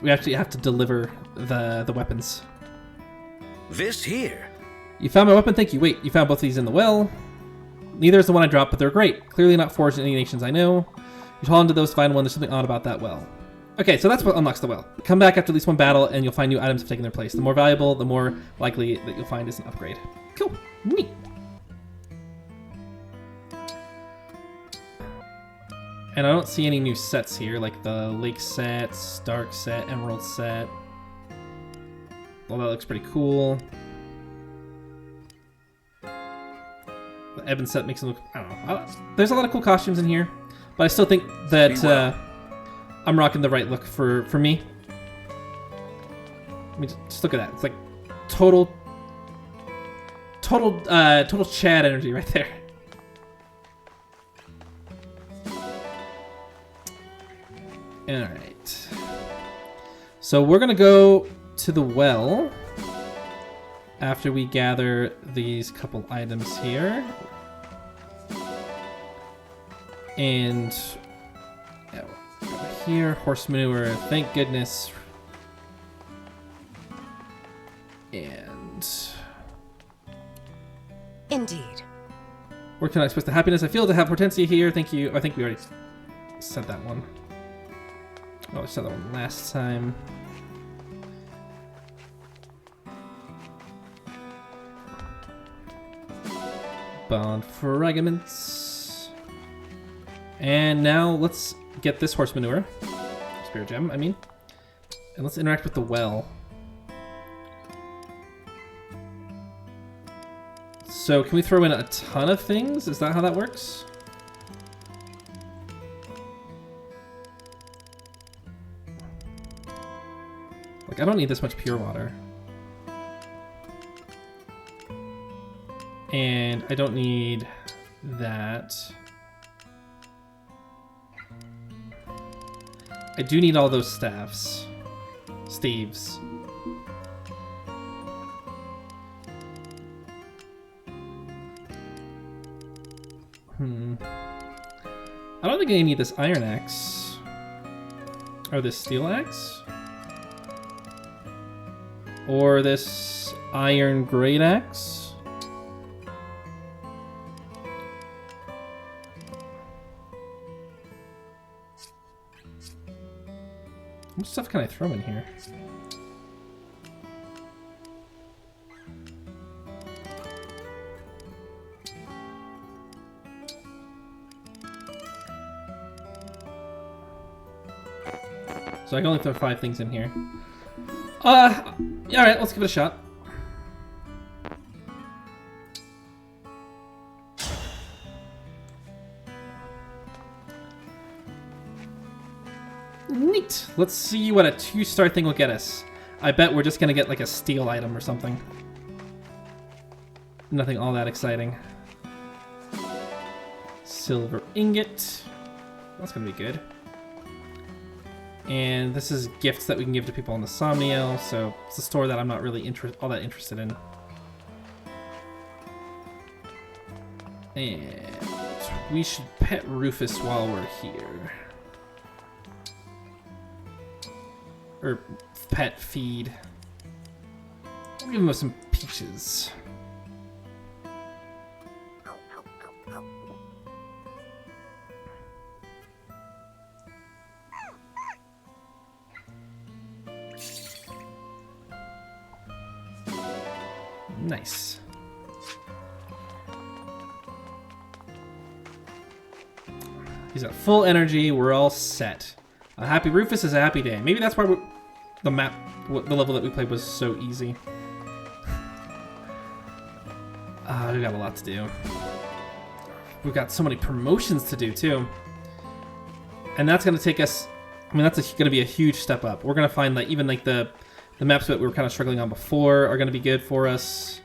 we actually have to deliver the weapons. This here. You found my weapon? Thank you. Wait, you found both of these in the well? Neither is the one I dropped, but they're great. Clearly not forged in any nations I know. You haul into those to find one. There's something odd about that well. Okay, so that's what unlocks the well. Come back after at least one battle, and you'll find new items have taken their place. The more valuable, the more likely that you'll find is an upgrade. Cool. Neat. And I don't see any new sets here, like the Lake set, Stark set, Emerald set. Well, that looks pretty cool. The Ebon set makes it look... I don't know. There's a lot of cool costumes in here, but I still think that I'm rocking the right look for me. I mean, just look at that. It's like total Chad energy right there. Alright. So we're gonna go to the well after we gather these couple items here. And over here, horse manure, thank goodness. And indeed. Where can I express the happiness I feel to have Hortensia here? Thank you. I think we already said that one. Oh, I said that one last time. Bond fragments. And now let's get this horse manure. Spirit gem, I mean. And let's interact with the well. So can we throw in a ton of things? Is that how that works? Like, I don't need this much pure water. And I don't need that. I do need all those staves. Steves. I don't think I need this iron axe. Or this steel axe. Or this iron great axe. How much stuff can I throw in here? So I can only throw 5 things in here. Alright, let's give it a shot. Neat! Let's see what a 2-star thing will get us. I bet we're just gonna get like a steel item or something. Nothing all that exciting. Silver ingot. That's gonna be good. And this is gifts that we can give to people on the Somniel, so it's a store that I'm not really all that interested in. And we should pet Rufus while we're here. Or pet feed. I'll give him some peaches. Nice. He's at full energy. We're all set. A happy Rufus is a happy day. Maybe that's why the level that we played was so easy. We got a lot to do. We've got so many promotions to do too, and that's gonna take us. I mean, that's gonna be a huge step up. We're gonna find that even like the maps that we were kind of struggling on before are gonna be good for us.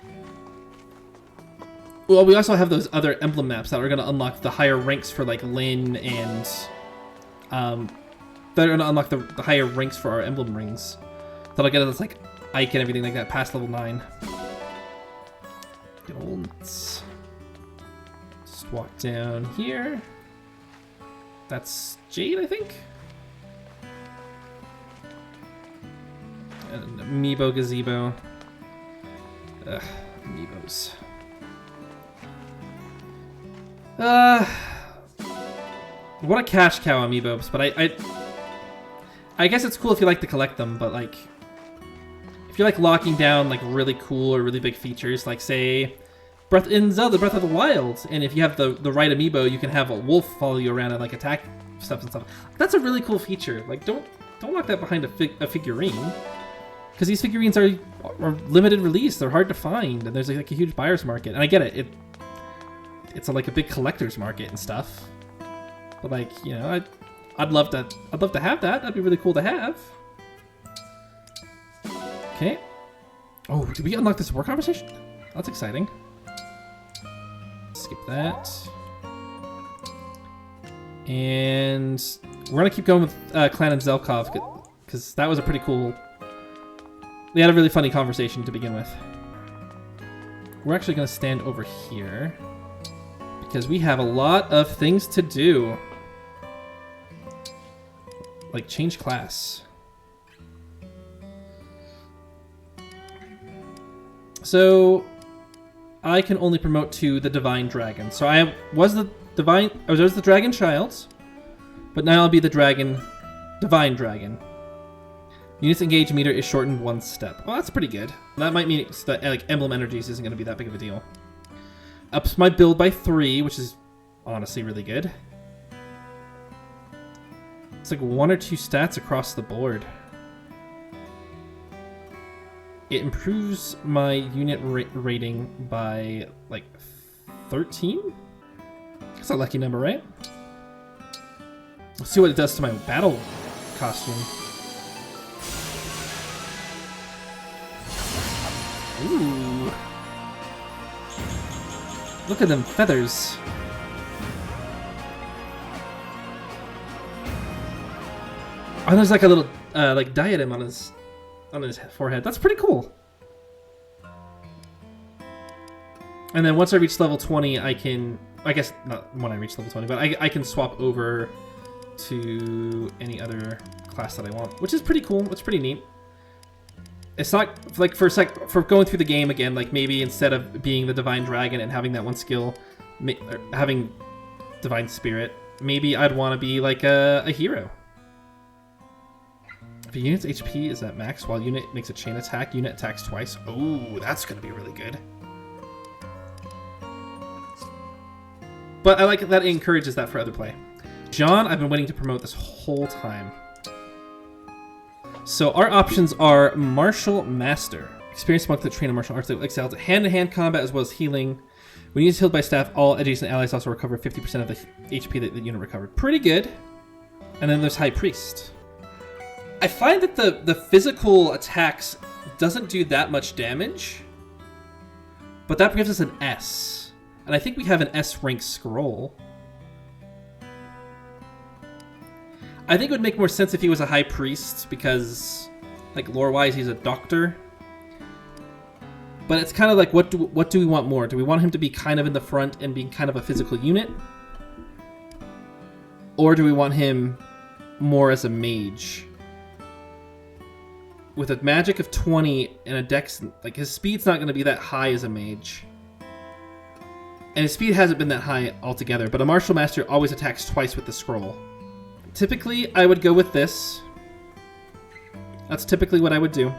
Well, we also have those other emblem maps that are gonna unlock the higher ranks for like Lin and that are gonna unlock the higher ranks for our emblem rings. That'll get us like Ike and everything like that past level 9. Let's just walk down here. That's Jade, I think. An amiibo gazebo. Ugh, amiibos. What a cash cow amiibos, but I guess it's cool if you like to collect them, but like, if you like locking down like really cool or really big features, like say, in Zelda Breath of the Wild, and if you have the right amiibo, you can have a wolf follow you around and like attack stuff and stuff. That's a really cool feature. Like, don't lock that behind a figurine, because these figurines are limited release. They're hard to find, and there's like a huge buyer's market. And I get it. It's like a big collector's market and stuff. But like, you know, I'd love to have that. That'd be really cool to have. Okay. Oh, did we unlock this war conversation? That's exciting. Skip that. And we're gonna keep going with Clanne and Zelkov, because that was a pretty cool. They had a really funny conversation to begin with. We're actually gonna stand over here because we have a lot of things to do. Like change class. So I can only promote to the Divine Dragon. So I was the Dragon Child, but now I'll be the Divine Dragon. Units engage meter is shortened 1 step. Well, that's pretty good. That might mean that like Emblem Energies isn't going to be that big of a deal. Ups my build by 3, which is honestly really good. It's like 1 or 2 stats across the board. It improves my unit rating by like 13? That's a lucky number, right? Let's see what it does to my battle costume. Ooh. Look at them feathers. Oh, there's like a little like diadem on his forehead. That's pretty cool. And then once I reach level 20, I guess not when I reach level 20, but I can swap over to any other class that I want, which is pretty cool. It's pretty neat. It's not like for going through the game again, like maybe instead of being the Divine Dragon and having that one skill, having Divine Spirit, maybe I'd want to be like a hero. If a unit's HP is at max while unit makes a chain attack, unit attacks twice. Oh, that's going to be really good. But I like that it encourages that for other play. John, I've been waiting to promote this whole time. So our options are Martial Master. Experienced monk that train in martial arts that excels at hand-to-hand combat as well as healing. When he is healed by staff, all adjacent allies also recover 50% of the HP that the unit recovered. Pretty good. And then there's High Priest. I find that the physical attacks doesn't do that much damage, but that gives us an S. And I think we have an S rank scroll. I think it would make more sense if he was a High Priest, because, like, lore-wise, he's a doctor. But it's kind of like, what do we want more? Do we want him to be kind of in the front and being kind of a physical unit? Or do we want him more as a mage? With a magic of 20 and a dex, like, his speed's not going to be that high as a mage. And his speed hasn't been that high altogether, but a Martial Master always attacks twice with the scroll. Typically, I would go with this. That's typically what I would do.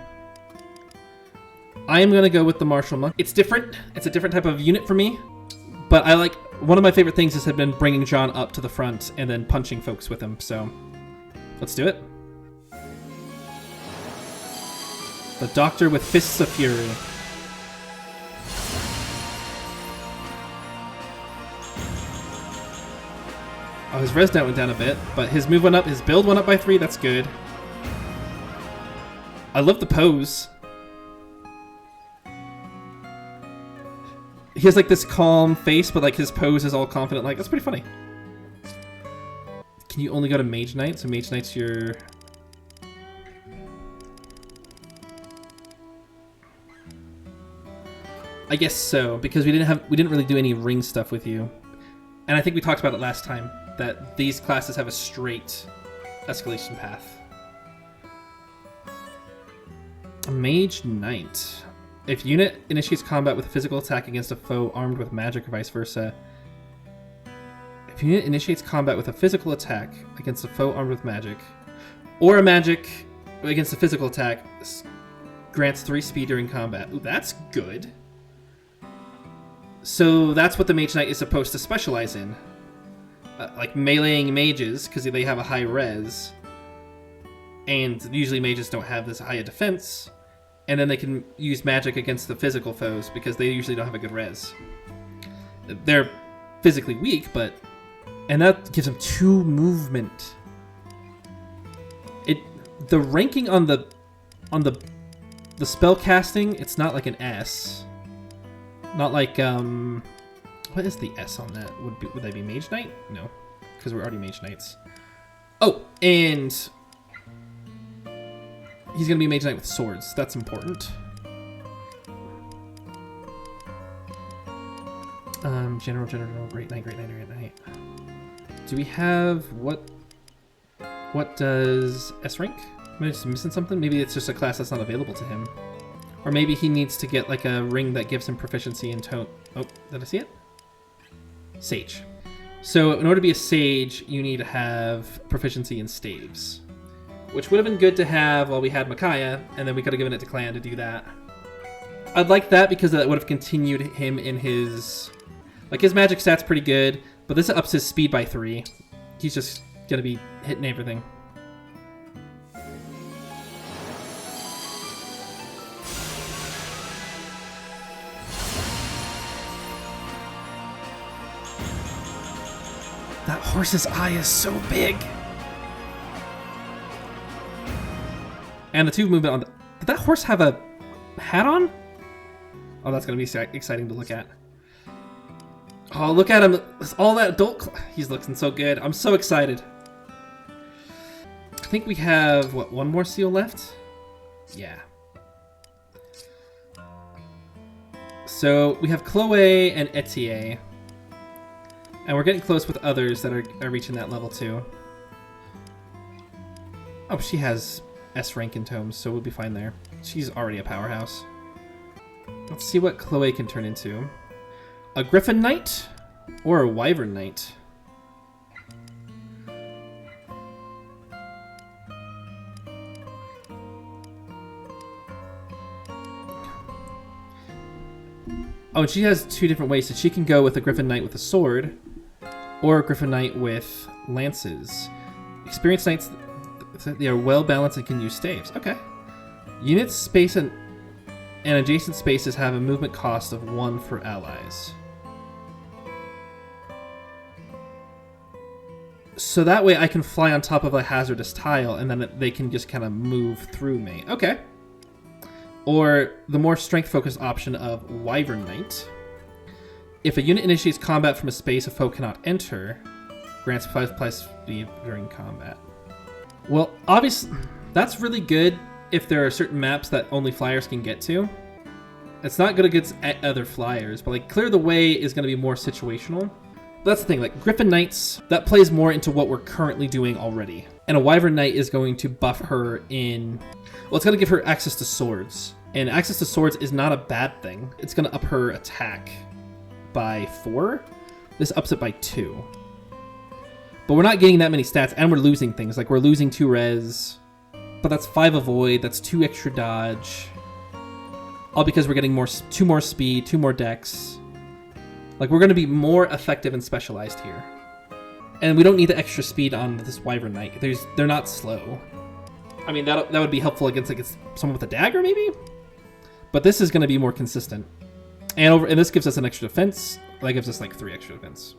I am going to go with the Martial Monk. It's different. It's a different type of unit for me. But I like... One of my favorite things has been bringing John up to the front and then punching folks with him. So, let's do it. The Doctor with Fists of Fury. Oh, his res went down a bit, but his move went up, his build went up by 3, that's good. I love the pose. He has like this calm face, but like his pose is all confident, like, that's pretty funny. Can you only go to Mage Knight? So Mage Knight's your... I guess so, because we didn't really do any ring stuff with you. And I think we talked about it last time, that these classes have a straight escalation path. Mage Knight. If unit initiates combat with a physical attack against a foe armed with magic or vice versa. If unit initiates combat with a physical attack against a foe armed with magic, or a magic against a physical attack, grants 3 speed during combat. Ooh, that's good. So that's what the Mage Knight is supposed to specialize in. Like meleeing mages, because they have a high res. And usually mages don't have this high a defense. And then they can use magic against the physical foes, because they usually don't have a good res. They're physically weak, but... And that gives them 2 movement. The ranking on the spell casting, it's not like an S. Not like, what is the S on that? Would that be Mage Knight? No, because we're already Mage Knights. Oh, and he's gonna be Mage Knight with swords. That's important. General, Great Knight. Do we have what does S rank? Am I just missing something? Maybe it's just a class that's not available to him. Or maybe he needs to get like a ring that gives him proficiency in tone. Oh, did I see it? Sage. So in order to be a sage, you need to have proficiency in staves. Which would have been good to have while we had Micaiah, and then we could have given it to Clanne to do that. I'd like that because that would have continued him in his... Like, his magic stat's pretty good, but this ups his speed by 3. He's just gonna be hitting everything. That horse's eye is so big. And the 2 movement on the... Did that horse have a hat on? Oh, that's going to be exciting to look at. Oh, look at him. All that adult... He's looking so good. I'm so excited. I think we have, what, 1 more seal left? Yeah. So we have Chloé and Etie. And we're getting close with others that are reaching that level too. Oh, she has S rank in tomes, so we'll be fine there. She's already a powerhouse. Let's see what Chloé can turn into. A Griffin Knight or a Wyvern Knight? Oh, and she has 2 different ways. So she can go with a Griffin Knight with a sword, or a Griffin Knight with lances. Experienced Knights, they are well balanced and can use staves. Okay. Units, space, and adjacent spaces have a movement cost of 1 for allies. So that way I can fly on top of a hazardous tile, and then they can just kind of move through me. Okay. Or the more strength-focused option of Wyvern Knight. If a unit initiates combat from a space a foe cannot enter, grants 5+ speed during combat. Well, obviously, that's really good if there are certain maps that only flyers can get to. It's not good against other flyers, but like Clear the Way is going to be more situational. That's the thing, like Griffin Knights, that plays more into what we're currently doing already. And a Wyvern Knight is going to buff her in... Well, it's going to give her access to swords. And access to swords is not a bad thing. It's going to up her attack by 4. This ups it by 2. But we're not getting that many stats, and we're losing things. Like, we're losing 2 res. But that's 5 avoid, that's 2 extra dodge. All because we're getting 2 more speed, 2 more dex. Like, we're going to be more effective and specialized here. And we don't need the extra speed on this Wyvern Knight. They're not slow. I mean, that would be helpful against like someone with a dagger, maybe? But this is going to be more consistent. And this gives us an extra defense. That gives us like 3 extra defense.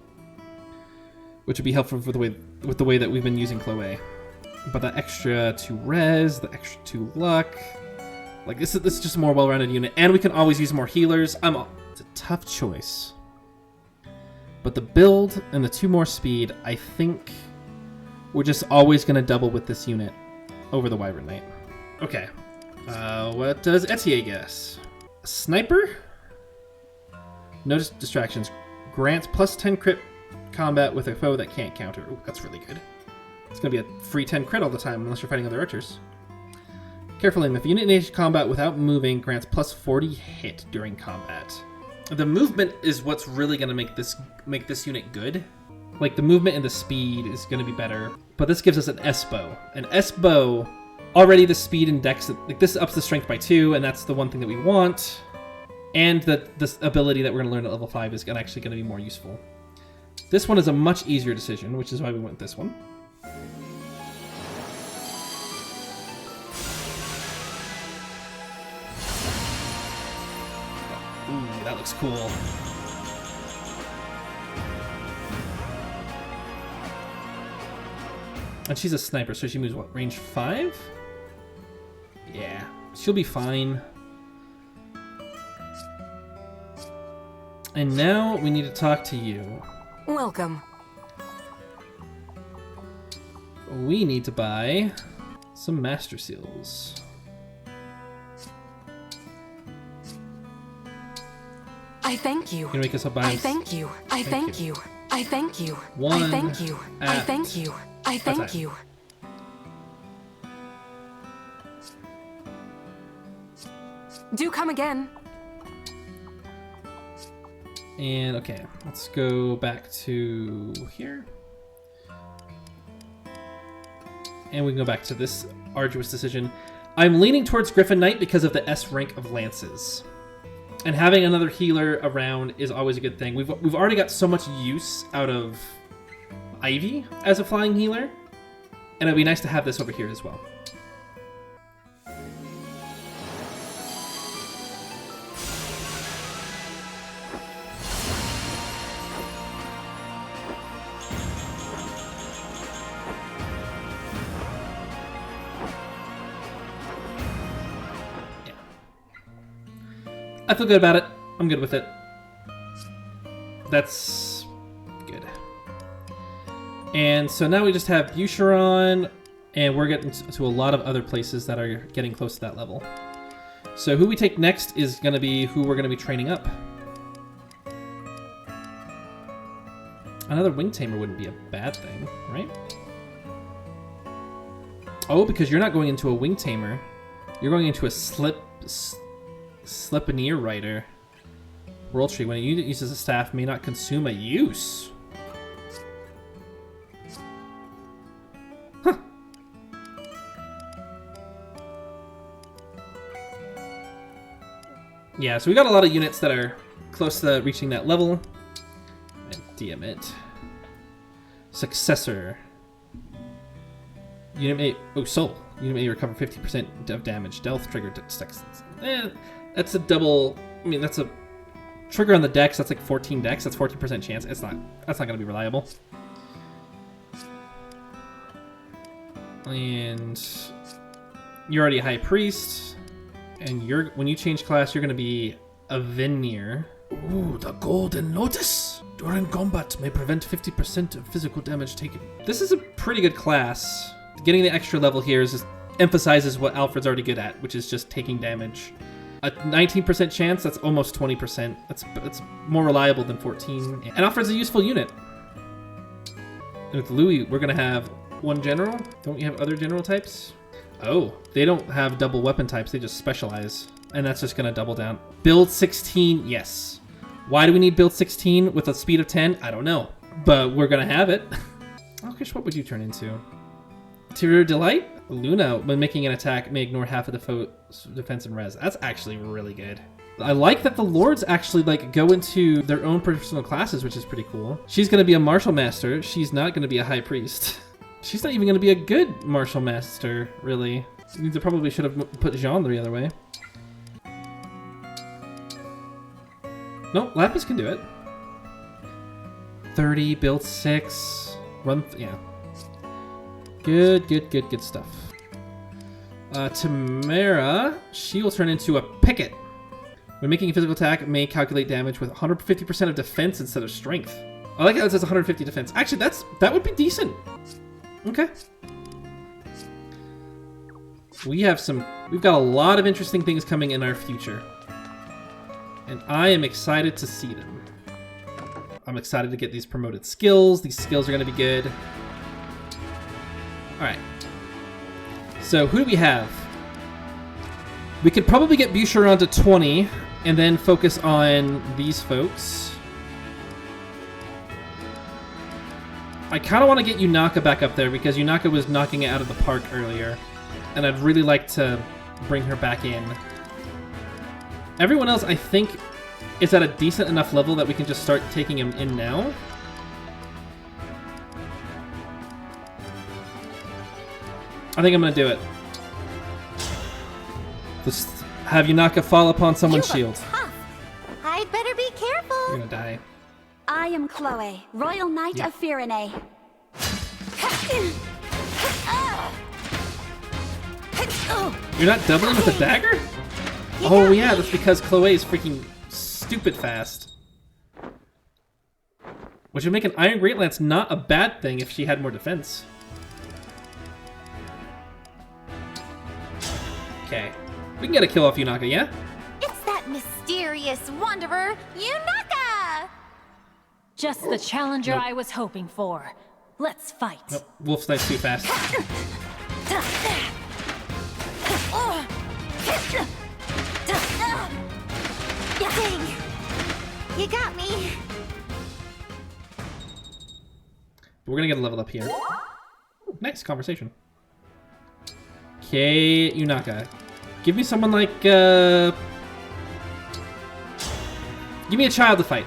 Which would be helpful for with the way that we've been using Chloé. But that extra 2 res, the extra 2 luck. Like, this is just a more well-rounded unit. And we can always use more healers. It's a tough choice. But the build and the 2 more speed, I think we're just always going to double with this unit over the Wyvern Knight. Okay. What does Etie guess? Sniper? No distractions. Grants plus 10 crit combat with a foe that can't counter. Ooh, that's really good. It's going to be a free 10 crit all the time unless you're fighting other archers. Careful aim. If a unit engages combat without moving, grants plus 40 hit during combat. The movement is what's really going to make this unit good. Like, the movement and the speed is going to be better. But this gives us an S-bow. An S-bow, already the speed and dex, like this ups the strength by 2, and that's the one thing that we want. And this ability that we're going to learn at level 5 is actually going to be more useful. This one is a much easier decision, which is why we went with this one. Ooh, that looks cool. And she's a sniper, so she moves, what, range 5? Yeah, she'll be fine. And now we need to talk to you. Welcome. We need to buy some Master Seals. I thank you. You're gonna make us a buy. I thank you. I thank you. I thank you. One I thank you. I thank you. I thank you. Do come again. And okay, let's go back to here. And we can go back to this arduous decision. I'm leaning towards Griffin Knight because of the S rank of lances. And having another healer around is always a good thing. We've already got so much use out of Ivy as a flying healer. And it'd be nice to have this over here as well. I feel good about it. I'm good with it. That's good. And so now we just have Boucheron, and we're getting to a lot of other places that are getting close to that level. So who we take next is going to be who we're going to be training up. Another Wing Tamer wouldn't be a bad thing, right? Oh, because you're not going into a Wing Tamer. You're going into a Sleipnir Rider. World Tree. When a unit uses a staff, may not consume a use. Huh. Yeah, so we got a lot of units that are close to reaching that level. And damn it. Successor. Unit may... Oh, Soul. Unit may recover 50% of damage. Stealth trigger. That's a double... I mean, that's a trigger on the dex. That's like 14 dex. That's 14% chance. That's not going to be reliable. And you're already a High Priest. And when you change class, you're going to be a Vinir. Ooh, the Golden Lotus. During combat, may prevent 50% of physical damage taken. This is a pretty good class. Getting the extra level here just emphasizes what Alfred's already good at, which is just taking damage. A 19% chance, that's almost 20%. That's more reliable than 14. And Alfred's a useful unit. And with Louis, we're going to have one general. Don't you have other general types? Oh, they don't have double weapon types. They just specialize. And that's just going to double down. Build 16, yes. Why do we need build 16 with a speed of 10? I don't know. But we're going to have it. Oh, Krish, what would you turn into? Interior Delight? Luna, when making an attack, may ignore half of the foe's defense and res. That's actually really good. I like that the lords actually go into their own personal classes, which is pretty cool. She's going to be a martial master. She's not going to be a high priest. She's not even going to be a good martial master, really. They probably should have put Jean the other way. Nope, Lapis can do it. 30, build 6, run, yeah. Good stuff. Tamara, she will turn into a picket. When making a physical attack, it may calculate damage with 150% of defense instead of strength. I like how it says 150 defense. Actually, that would be decent. Okay. We've got a lot of interesting things coming in our future. And I am excited to see them. I'm excited to get these promoted skills. These skills are going to be good. Alright. So, who do we have? We could probably get Boucheron to 20 and then focus on these folks. I kind of want to get Yunaka back up there because Yunaka was knocking it out of the park earlier. And I'd really like to bring her back in. Everyone else, I think, is at a decent enough level that we can just start taking him in now. I think I'm going to do it. Just have Yunaka fall upon someone's shield. Tough. I'd better be careful. You're going to die. I am Chloé, Royal Knight of Firene. You're not doubling with a dagger? Oh yeah, that's because Chloé is freaking stupid fast. Which would make an Iron Great Lance not a bad thing if she had more defense. Okay. We can get a kill off Yunaka, yeah? It's that mysterious wanderer, Yunaka! Just the challenger I was hoping for. Let's fight. Nope, Wolf's Knight's too fast. Dang! You got me. But we're gonna get a level up here. Ooh, nice conversation. Okay, Yunaka. Give me someone like, give me a child to fight.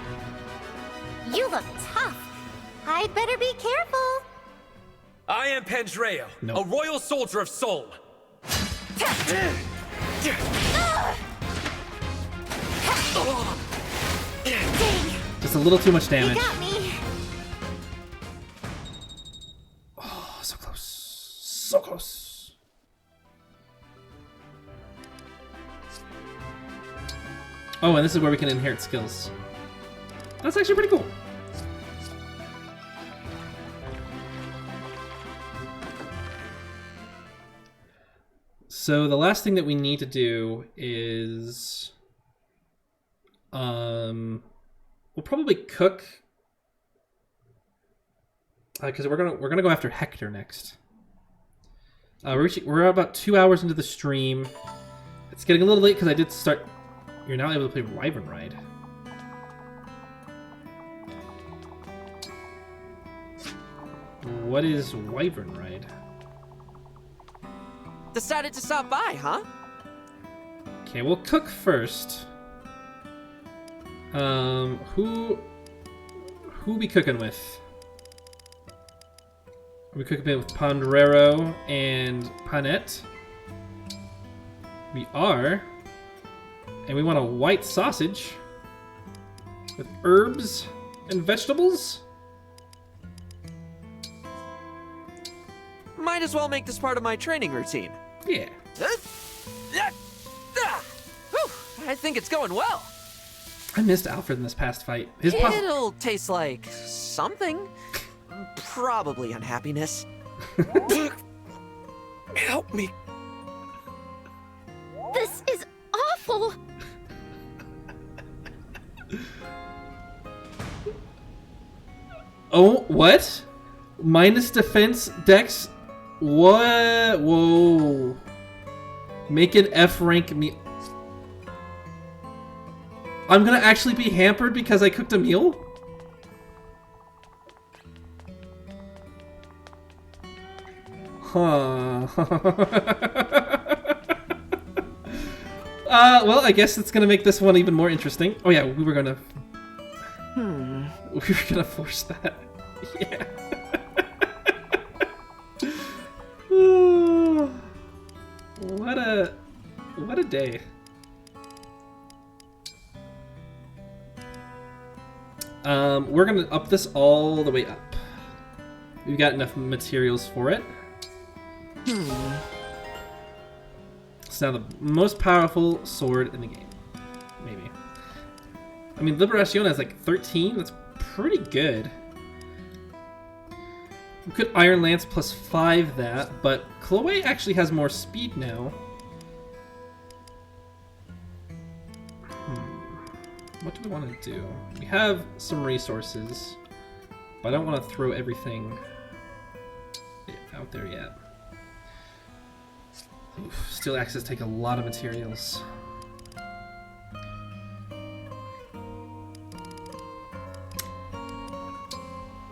You look tough. I'd better be careful. I am Pandreo, Nope. a royal soldier of Sol. Dang! Just a little too much You damage. got me. Oh, so close. So close. Oh, and this is where we can inherit skills. That's actually pretty cool. So the last thing that we need to do is, we'll probably cook, because we're gonna go after Hector next. We're about 2 hours into the stream. It's getting a little late because I did start. You're now able to play Wyvern Ride. What is Wyvern Ride? Decided to stop by, huh? Okay, we'll cook first. Who we cooking with? Are we cooking with Ponderero and Panette? We are. And we want a white sausage with herbs and vegetables. Might as well make this part of my training routine. Yeah. I think it's going well. I missed Alfred in this past fight. His puzzle. It'll taste like something. Probably unhappiness. Help me. This is awful. Oh, what? Minus defense, dex. What? Whoa. Make an F rank meal. I'm gonna actually be hampered because I cooked a meal? Huh. Well, I guess it's gonna make this one even more interesting. Oh yeah, we were gonna... We were gonna force that. Yeah. What a day. We're gonna up this all the way up. We've got enough materials for it. It's now the most powerful sword in the game. Maybe. I mean, Liberacion has like 13. That's pretty good. We could Iron Lance plus 5 that, but Chloé actually has more speed now. What do we want to do? We have some resources, but I don't want to throw everything out there yet. Oof, steel axes take a lot of materials.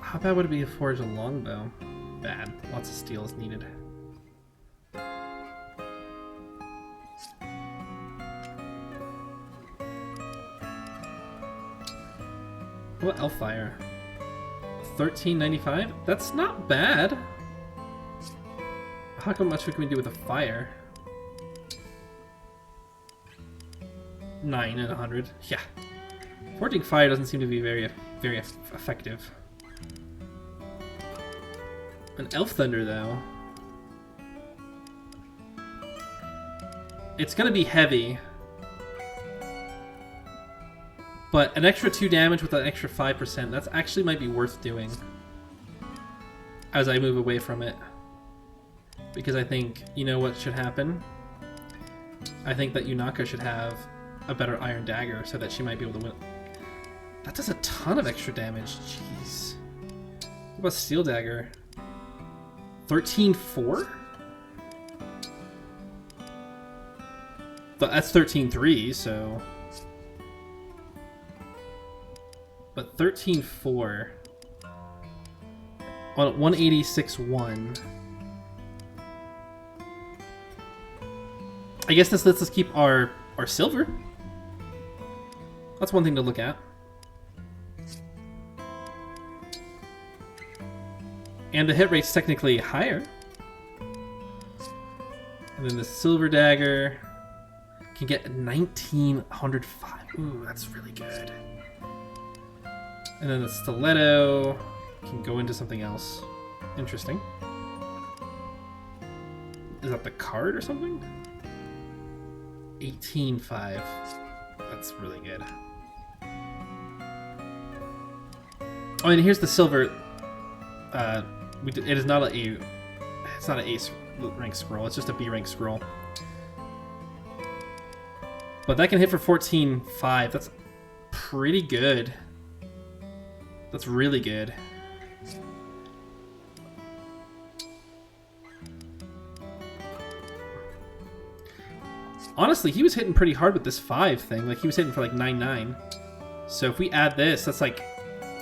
How bad would it be to forge a longbow? Bad. Lots of steel is needed. What Elfire? 1395? That's not bad. How much can we do with a fire? 9 and 100. Yeah. Forging fire doesn't seem to be very effective. An Elf Thunder, though. It's gonna be heavy. But an extra 2 damage with an extra 5%, that's actually might be worth doing. As I move away from it. Because I think, you know what should happen? I think that Yunaka should have a better Iron Dagger so that she might be able to win. That does a ton of extra damage, jeez. What about Steel Dagger? 13-4? But that's 13-3, so... But 13-4 on 186-1. I guess this lets us keep our silver. That's one thing to look at. And the hit rate's technically higher. And then the silver dagger can get 1905. Ooh, that's really good. And then the stiletto can go into something else. Interesting. Is that the card or something? 18-5. That's really good. Oh, and here's the silver. It is not it's not an A rank scroll. It's just a B rank scroll. But that can hit for 14-5. That's pretty good. That's really good. Honestly, he was hitting pretty hard with this 5 thing. Like, he was hitting for like 9-9. So if we add this, that's like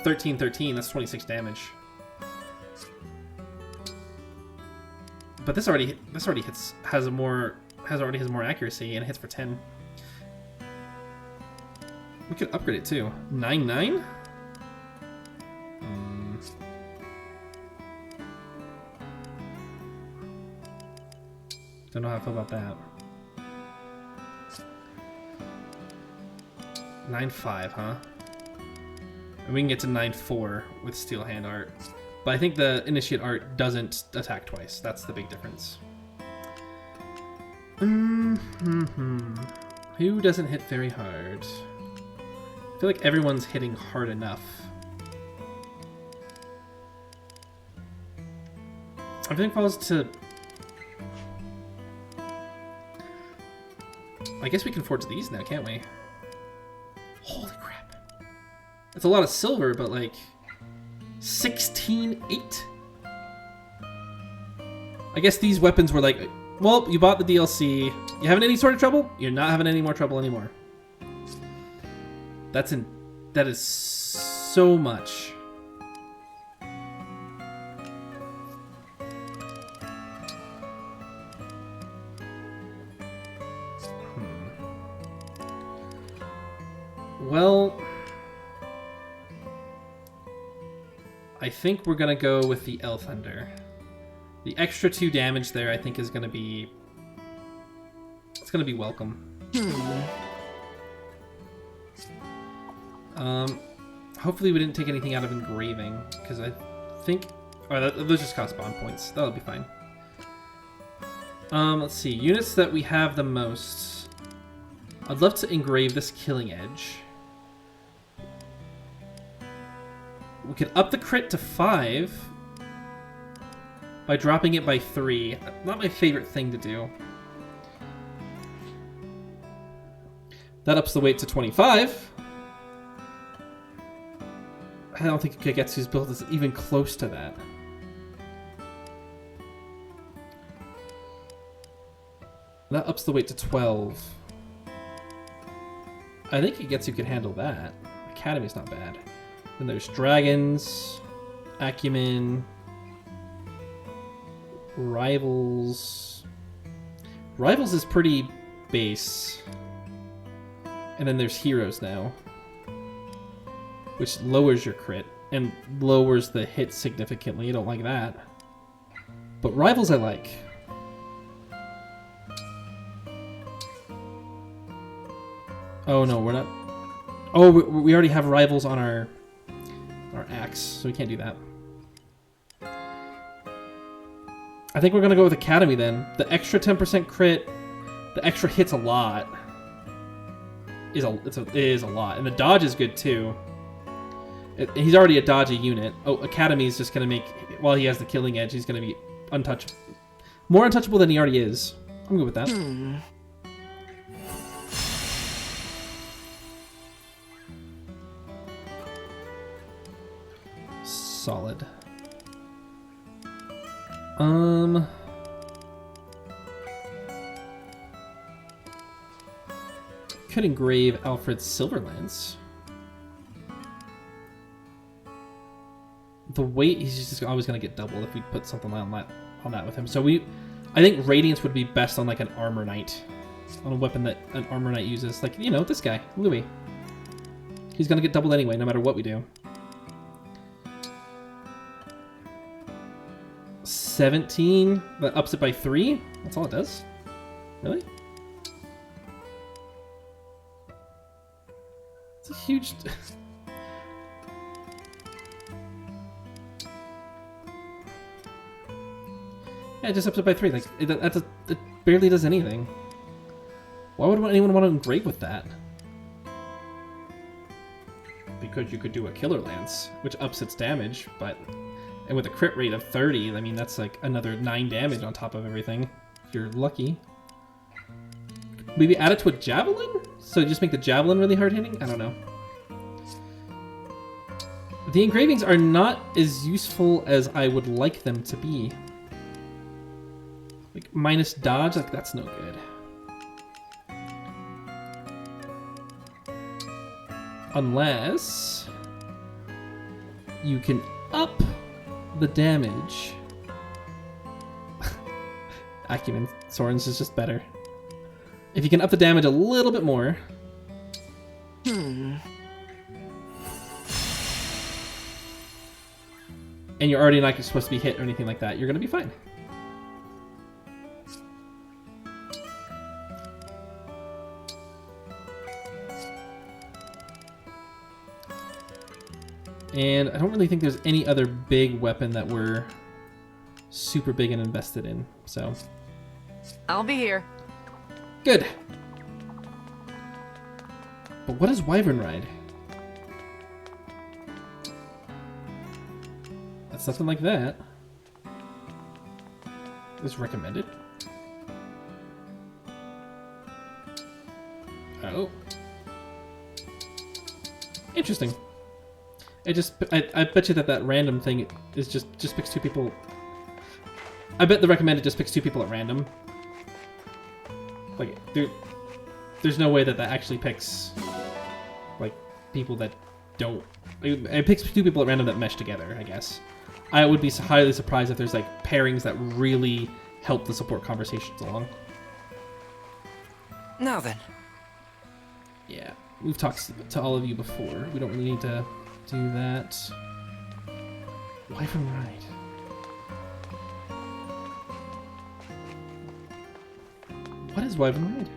13-13. That's 26 damage. But this already hits has more accuracy and it hits for 10. We could upgrade it too. 9-9? Don't know how I feel about that. 9-5, huh? And we can get to 9-4 with Steel Hand art. But I think the Initiate art doesn't attack twice. That's the big difference. Who doesn't hit very hard? I feel like everyone's hitting hard enough. Everything falls to... I guess we can forge these now, can't we? Holy crap. It's a lot of silver, but like... 16-8? I guess these weapons were like, well, you bought the DLC. You having any sort of trouble? You're not having any more trouble anymore. That is so much. Well, I think we're gonna go with the Elf Thunder. The extra 2 damage there, I think, is gonna be... It's gonna be welcome. Hopefully we didn't take anything out of engraving, because I think... Oh, those just cost bond points. That'll be fine. Let's see. Units that we have the most. I'd love to engrave this Killing Edge. We could up the crit to 5 by dropping it by 3. Not my favorite thing to do. That ups the weight to 25. I don't think Kagetsu's build is even close to that. That ups the weight to 12. I think it gets you can handle that. Academy's not bad. Then there's dragons, acumen, rivals. Rivals is pretty base. And then there's heroes now, which lowers your crit and lowers the hit significantly. I don't like that. But rivals I like. Oh no, we're not. Oh, we already have rivals on our axe, so we can't do that. I think we're gonna go with Academy then. The extra 10% crit, the extra hits a lot. Is a lot, and the dodge is good too. He's already a dodgy unit. Oh, Academy is just gonna make, while he has the killing edge, he's gonna be untouchable, more untouchable than he already is. I'm good with that. Solid. Could engrave Alfred's Silverlance. The weight, he's just always going to get doubled if we put something on that with him. So I think Radiance would be best on like an Armor Knight. On a weapon that an Armor Knight uses. Like, you know, this guy, Louis. He's going to get doubled anyway, no matter what we do. 17, that ups it by 3? That's all it does? Really? It's a huge... Yeah, it just ups it by 3. Like, it barely does anything. Why would anyone want to engrave with that? Because you could do a Killer Lance, which ups its damage, but... And with a crit rate of 30, I mean, that's like another 9 damage on top of everything. If you're lucky. Maybe add it to a Javelin? So just make the Javelin really hard-hitting? I don't know. The engravings are not as useful as I would like them to be. Like, minus dodge? Like, that's no good. Unless... you can up... the damage. Acumen Sorens is just better. If you can up the damage a little bit more. And you're already not supposed to be hit or anything like that, you're gonna be fine. And I don't really think there's any other big weapon that we're super big and invested in, so. I'll be here. Good. But what is Wyvern Ride? That's something like that. Is recommended. Oh. Interesting. I bet you that random thing is just picks 2 people. I bet the recommended just picks 2 people at random. Like, there's no way that actually picks, like, people that don't... It picks 2 people at random that mesh together, I guess. I would be highly surprised if there's, like, pairings that really help the support conversations along. Now then. Yeah, we've talked to all of you before. We don't really need to do that. Wyvern Ride. What is Wyvern Ride?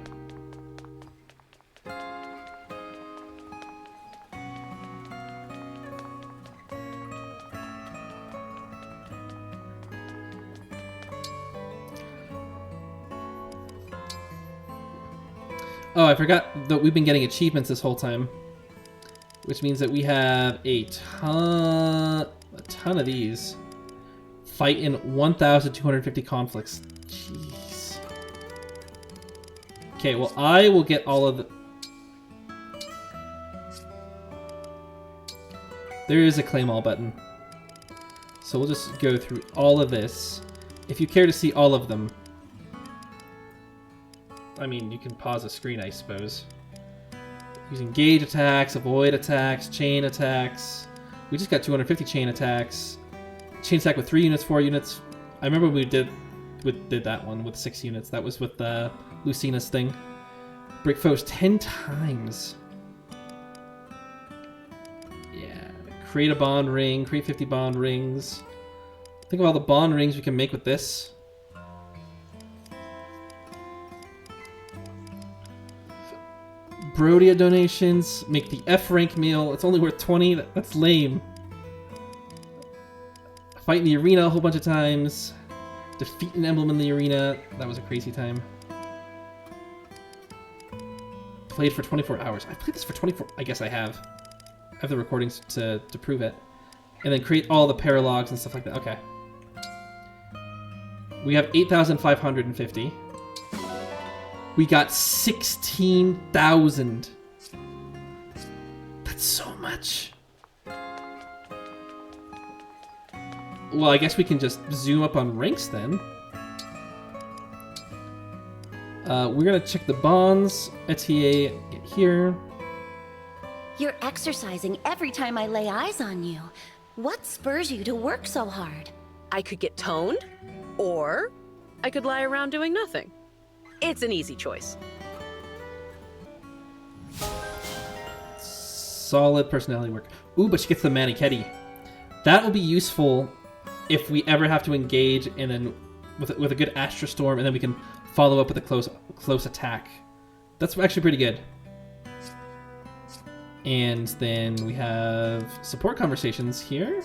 Oh, I forgot that we've been getting achievements this whole time. Which means that we have a ton of these. Fight in 1,250 conflicts. Jeez. Okay, well, I will get all of the... There is a claim all button. So we'll just go through all of this. If you care to see all of them. I mean, you can pause the screen, I suppose. Using gauge attacks, avoid attacks, chain attacks. We just got 250 chain attacks. Chain attack with 3 units, 4 units. I remember we did that one with 6 units. That was with Lucina's thing. Break foes 10 times. Yeah. Create a bond ring. Create 50 bond rings. Think of all the bond rings we can make with this. Brodia donations. Make the F rank meal. It's only worth 20. That's lame. Fight in the arena a whole bunch of times. Defeat an emblem in the arena. That was a crazy time. Played for 24 hours. I played this for 24... I guess I have. I have the recordings to prove it. And then create all the paralogs and stuff like that. Okay. We have 8,550. We got 16,000. That's so much. Well, I guess we can just zoom up on ranks then. We're gonna check the bonds. Etie, get here. You're exercising every time I lay eyes on you. What spurs you to work so hard? I could get toned, or I could lie around doing nothing. It's an easy choice. Solid personality work. Ooh, but she gets the Maniketty. That will be useful if we ever have to engage, and then with a good Astra Storm, and then we can follow up with a close attack. That's actually pretty good. And then we have support conversations here.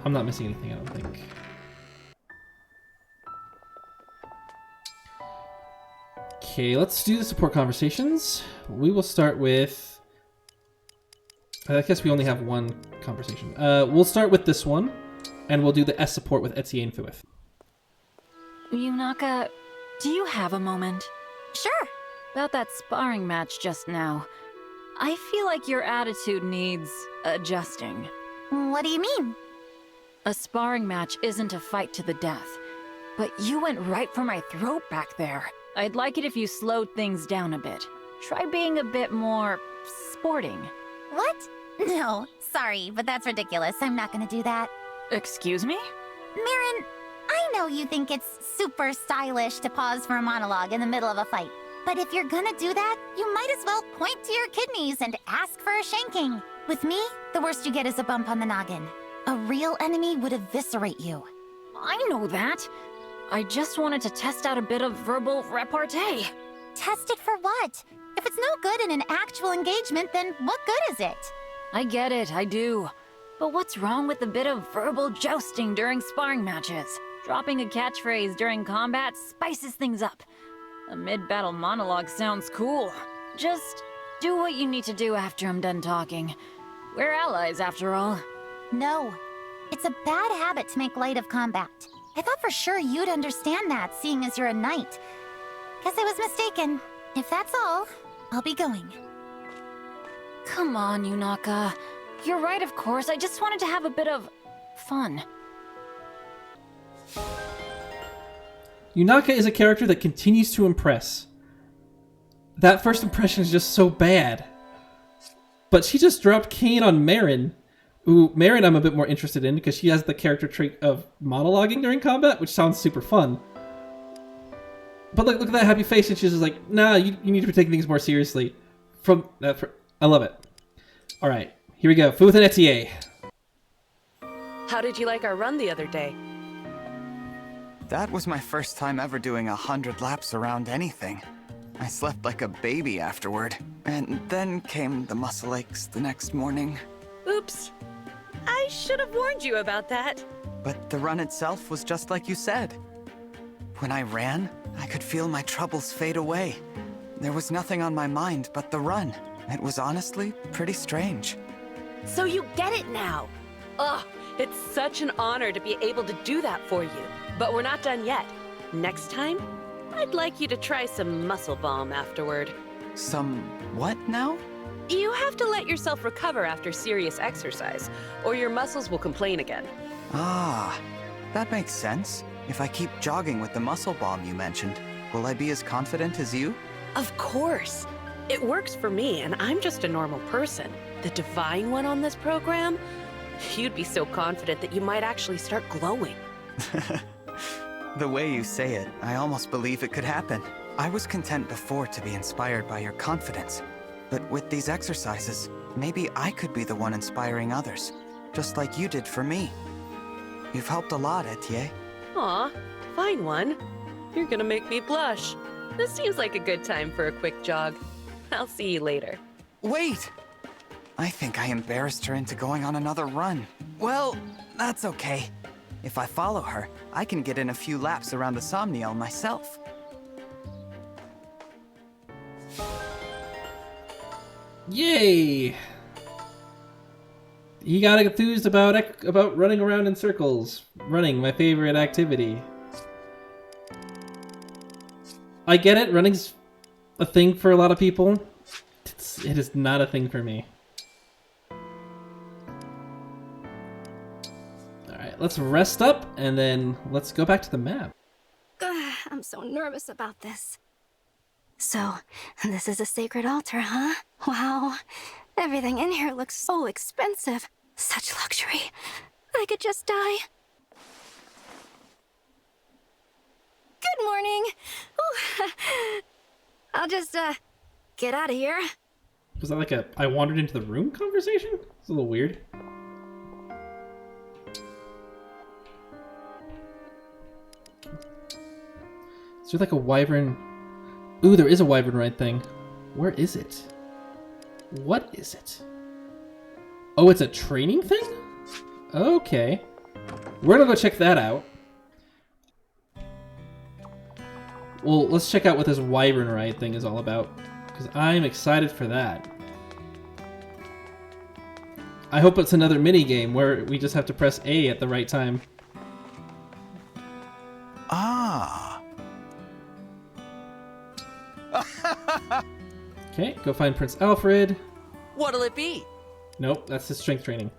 I'm not missing anything, I don't think. Okay, let's do the support conversations. We will start with... I guess we only have one conversation. We'll start with this one, and we'll do the S support with Etie and Fuath. Yunaka, do you have a moment? Sure. About that sparring match just now. I feel like your attitude needs adjusting. What do you mean? A sparring match isn't a fight to the death, but you went right for my throat back there. I'd like it if you slowed things down a bit. Try being a bit more sporting. What? No, sorry, but that's ridiculous. I'm not gonna do that. Excuse me? Merrin, I know you think it's super stylish to pause for a monologue in the middle of a fight. But if you're gonna do that, you might as well point to your kidneys and ask for a shanking. With me, the worst you get is a bump on the noggin. A real enemy would eviscerate you. I know that. I just wanted to test out a bit of verbal repartee. Test it for what? If it's no good in an actual engagement, then what good is it? I get it, I do. But what's wrong with a bit of verbal jousting during sparring matches? Dropping a catchphrase during combat spices things up. A mid-battle monologue sounds cool. Just do what you need to do after I'm done talking. We're allies, after all. No. It's a bad habit to make light of combat. I thought for sure you'd understand that, seeing as you're a knight. Guess I was mistaken. If that's all, I'll be going. Come on, Yunaka. You're right, of course. I just wanted to have a bit of fun. Yunaka is a character that continues to impress. That first impression is just so bad. But she just dropped Kane on Merrin. Ooh, Merrin I'm a bit more interested in because she has the character trait of monologuing during combat, which sounds super fun. But look at that happy face, and she's just like, nah, you need to be taking things more seriously. I love it. Alright, here we go. Fuath and Etie. How did you like our run the other day? That was my first time ever doing 100 laps around anything. I slept like a baby afterward. And then came the muscle aches the next morning. Oops. I should have warned you about that. But the run itself was just like you said. When I ran, I could feel my troubles fade away. There was nothing on my mind but the run. It was honestly pretty strange. So you get it now. Ugh, it's such an honor to be able to do that for you. But we're not done yet. Next time, I'd like you to try some muscle balm afterward. Some what now? You have to let yourself recover after serious exercise, or your muscles will complain again. Ah, That makes sense. If I keep jogging with the muscle bomb you mentioned, will I be as confident as you? Of course. It works for me, and I'm just a normal person. The divine one on this program? You'd be so confident that you might actually start glowing. The way you say it, I almost believe it could happen. I was content before to be inspired by your confidence. But with these exercises, maybe I could be the one inspiring others, just like you did for me. You've helped a lot, Etie. Aw, fine one. You're gonna make me blush. This seems like a good time for a quick jog. I'll see you later. Wait! I think I embarrassed her into going on another run. Well, that's okay. If I follow her, I can get in a few laps around the Somniel myself. Yay! He got enthused about running around in circles. Running, my favorite activity. I get it, running's a thing for a lot of people. It is not a thing for me. Alright, let's rest up, and then let's go back to the map. I'm so nervous about this. So, this is a sacred altar, huh? Wow. Everything in here looks so expensive. Such luxury. I could just die. Good morning. Ooh. I'll just, get out of here. Was that like a I wandered into the room conversation? It's a little weird. Is there like a wyvern? Ooh, there is a Wyvern Ride thing. Where is it? What is it? Oh, it's a training thing? Okay. We're gonna go check that out. Well, let's check out what this Wyvern Ride thing is all about, because I'm excited for that. I hope it's another mini game where we just have to press A at the right time. Ah. Okay, go find Prince Alfred. What'll it be? Nope, that's his strength training.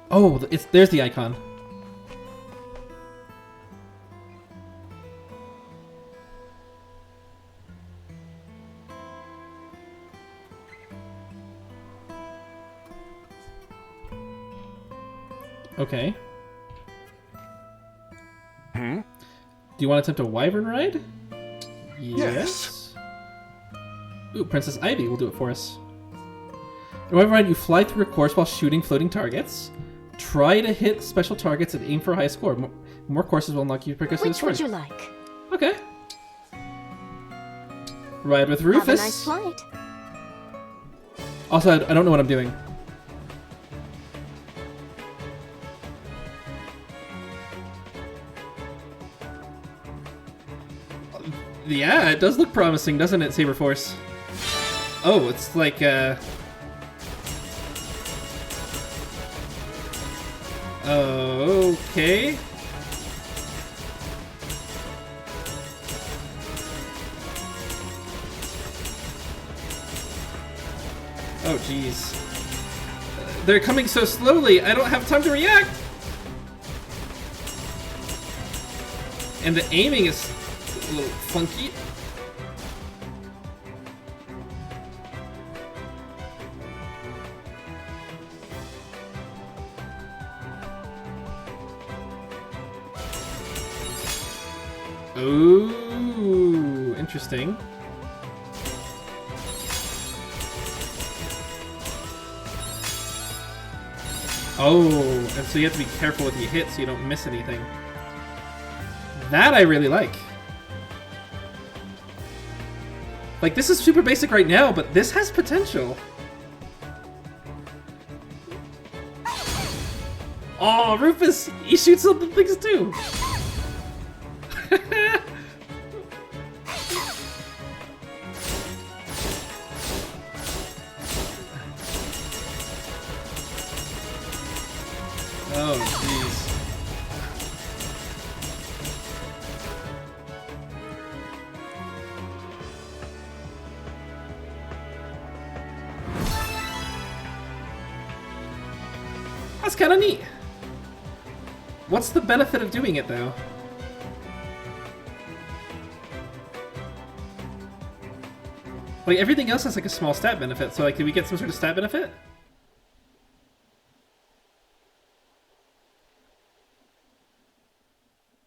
Oh, there's the icon. Okay. Do you want to attempt a Wyvern Ride? Yes. Ooh, Princess Ivy will do it for us. In Wyvern Ride, you fly through a course while shooting floating targets. Try to hit special targets and aim for a high score. More courses will unlock you progressively. Which would you like? Okay. Ride with Rufus. Have a nice flight. Also, I don't know what I'm doing. Yeah, it does look promising, doesn't it, Saber Force? Oh, it's like, okay. Oh, jeez. They're coming so slowly, I don't have time to react! And the aiming is a little funky. Ooh, interesting. Oh, and so you have to be careful with your hit so you don't miss anything. That I really like. Like, this is super basic right now, but this has potential. Oh, Rufus! He shoots other things too! Oh, jeez. That's kind of neat. What's the benefit of doing it, though? Like, everything else has, like, a small stat benefit, so, like, did we get some sort of stat benefit?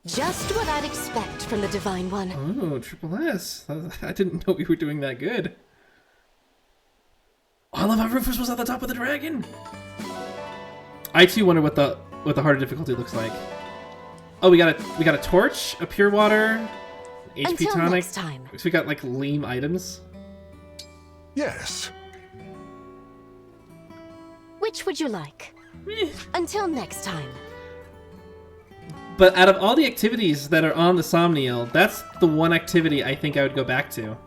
Just what I'd expect from the Divine One. Oh, triple S. I didn't know we were doing that good. Oh, I love how Rufus was at the top of the dragon! I, too, wonder what the harder difficulty looks like. Oh, we got a torch, a pure water, HP Until tonic. next time. So we got, like, lame items. Yes. Which would you like? Until next time. But out of all the activities that are on the Somniel, that's the one activity I think I would go back to.